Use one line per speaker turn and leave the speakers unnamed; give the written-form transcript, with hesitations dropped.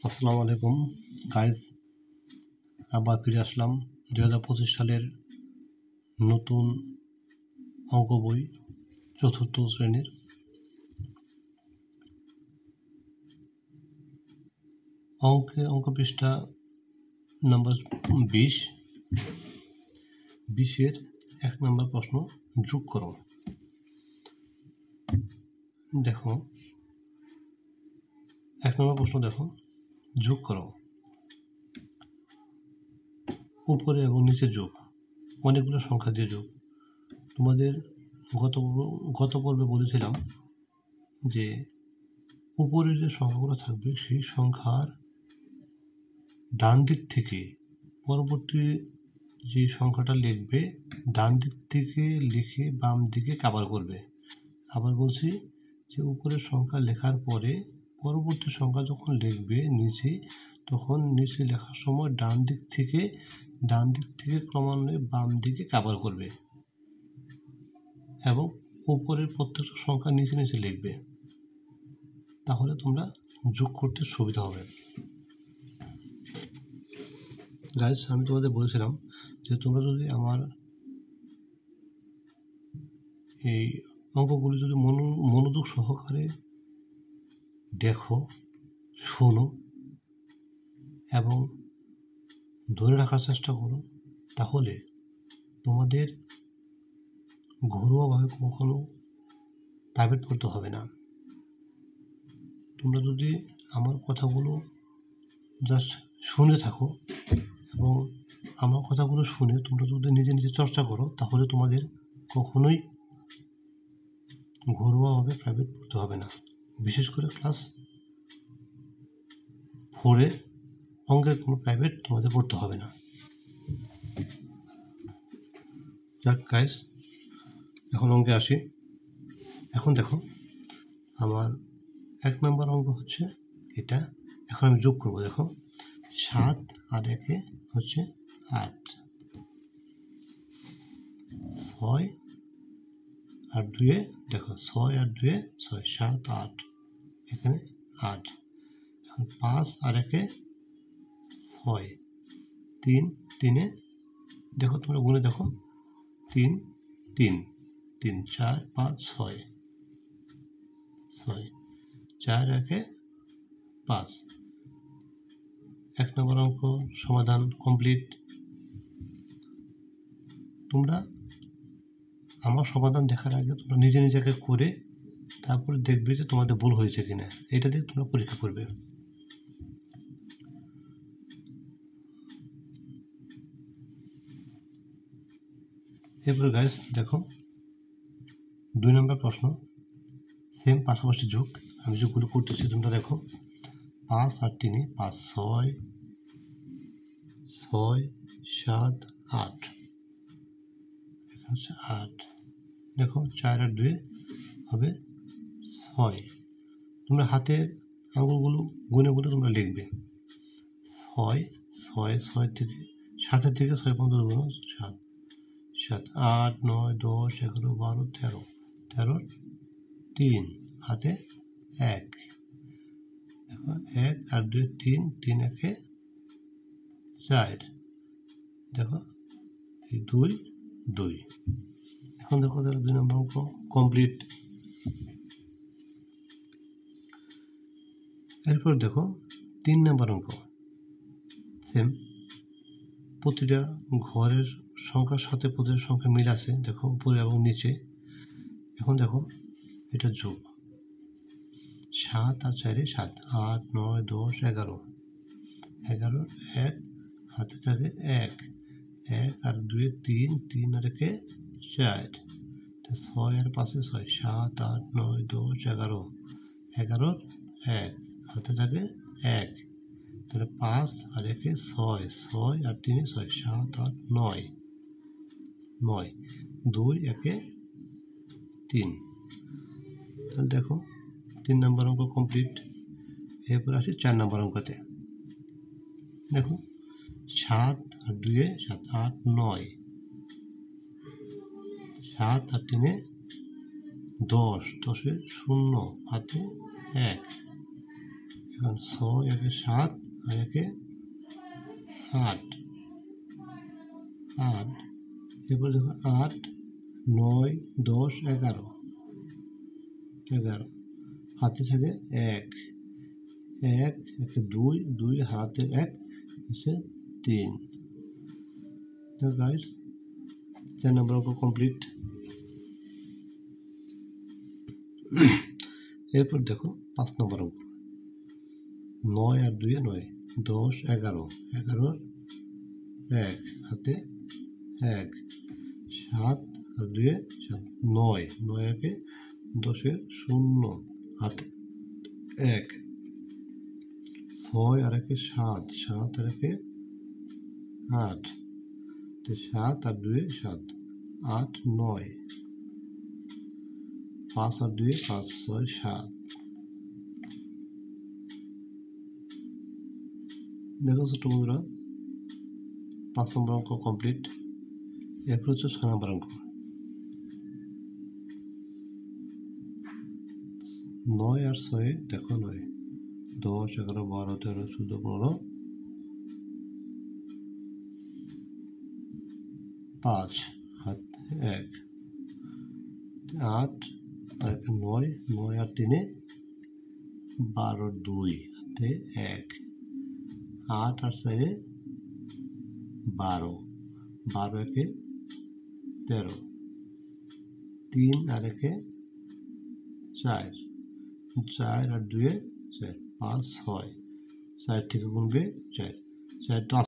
আসসালামু আলাইকুম গাইজ, আবার ফিরে আসলাম 2025 সালের নতুন অঙ্ক বই চতুর্থ শ্রেণীর। অঙ্ক পৃষ্ঠা নাম্বার 20-এর 1 নম্বর প্রশ্ন, যোগ করো। দেখো 1 নম্বর প্রশ্ন, দেখো যোগ করো, উপরে এবং নিচে যোগ, অনেকগুলো সংখ্যা দিয়ে যোগ। তোমাদের গত পর্বে বলেছিলাম যে উপরে যে সংখ্যাগুলো থাকবে সেই সংখ্যার ডান দিক থেকে পরবর্তী যে সংখ্যাটা লিখবে ডান দিক থেকে লিখে বাম দিকে কভার করবে। আবার বলছি যে উপরের সংখ্যা লেখার পরে পরবর্তী সংখ্যা যখন লিখবে নিচে, তখন নিচে লেখার সময় ডান দিক থেকে ক্রমান্বয়ে বাম দিকে কভার করবে এবং উপরের প্রত্যেকটা সংখ্যা নিচে নিচে লিখবে, তাহলে তোমরা যোগ করতে সুবিধা হবে। গাইস, আমি তোমাদের বলেছিলাম যে তোমরা যদি আমার এই অঙ্কগুলি যদি মনোযোগ সহকারে দেখো, শোনো এবং ধরে রাখার চেষ্টা করো, তাহলে তোমাদের ঘরোয়াভাবে কখনো প্রাইভেট পড়তে হবে না। তোমরা যদি আমার কথাগুলো জাস্ট শুনে থাকো এবং আমার কথাগুলো শুনে তোমরা যদি নিজে নিজে চর্চা করো, তাহলে তোমাদের কখনোই ঘরোয়াভাবে প্রাইভেট পড়তে হবে না। বিশেষ করে ক্লাস 4-এ অঙ্কের কোনো প্রাইভেট তোমাদের পড়তে হবে না। যাক গাইস, এখন অঙ্কে আসি। এখন দেখো আমার 1 নম্বর অঙ্ক হচ্ছে এটা। এখন আমি যোগ করবো। দেখো 7 আর 1-এ হচ্ছে 8, 6 আর 2-এ দেখো 6 আর 2-এ 6, 7 8, এখানে 8। এখন 5 আর 1-এ 6, 3 3-এ দেখো তোমরা গুনে দেখো 3 3 3 4 5 6 6, 4 1-এ 5। 1 নম্বর অঙ্ক সমাধান কমপ্লিট। তোমরা আমার সমাধান দেখার আগে তোমরা নিজে নিজেকে করে তারপরে দেখবে যে তোমাদের ভুল হয়েছে কিনা, এটা দিয়ে তোমরা পরীক্ষা করবে। এরপরে গাইস দেখো 2 নম্বর প্রশ্ন, সেম পাশাপাশি যোগ। আমি যোগগুলো করতেছি, তোমরা দেখো 5 আর 3-এ 5, 6 6 7 8, এখানে হচ্ছে 8। দেখো 4 আর 2-এ হবে 6। তোমরা হাতের আঙুলগুলো গুনে গুনে তোমরা লিখবে 6 6 6 থেকে 7-এর থেকে 6 পর্যন্ত গুনো 7 7 8 9 10 11 12 13 13 3 হাতে 1। দেখো 1 আর 2 3 3 1-এ 4। দেখো এই 2 2। এখন দেখো তাহলে 2 নম্বর অঙ্ক কমপ্লিট। এরপর দেখো 3 নম্বর অঙ্ক, সেম প্রতিটা ঘরের সংখ্যার সাথে প্রতিটা সংখ্যা মিল আছে, দেখো উপরে এবং নিচে। এখন দেখো এটা যোগ 7 আর 4-এ 7, 8 9 10 11 11 1 হাতে থাকে 1 1 আর 2-এ 3 3 আর 1-এ 4, 6 আর 5-এ 6 7 8 9 10 11 11 1 হাতে থাকে 1। তাহলে 5 আর 1-এ 6 6 আর 3-এ 6 7 8 9 9 2 1-এ 3। তাহলে দেখো 3 নম্বর অঙ্ক কমপ্লিট। এরপর আসি 4 নম্বর অঙ্কতে। দেখো 7 আর 2-এ 7 8 9 7 আর 3-এ 10 10-এ 0 হাতে 1। এখন 6 একে 7 আর একে 8 8 এরপর দেখো 8 9 10 11 11 হাতে থাকে 1 1 একে 2 2 হাতে 1 হচ্ছে 3। তো গাইস 4 নম্বর অঙ্ক কমপ্লিট। এরপর দেখো 5 নম্বর অঙ্ক 9 আর 2 9 10 11 11 1 হাতে 1 7 আর 2 7 9 9 একে 10 0 হাতে 1 6 আর একে 7 7 আর একে 8 তো 7 আর 2 7 8 9 5 আর 2 5 6 7। দেখো ছোট বন্ধুরা 5 নম্বর অঙ্ক কমপ্লিট। এরপর হচ্ছে 6 নম্বর অঙ্ক 9 আর 6 দেখো 9 10 11 12 13 14 15 5 হাত 1 8 আর 9 9 আর 3 12 2 হাতে 1 8 আর 4 12 12 একে 13 3 আর একে 4 4 আর 2 4 5 6 4 থেকে গুনবে 4 4 তো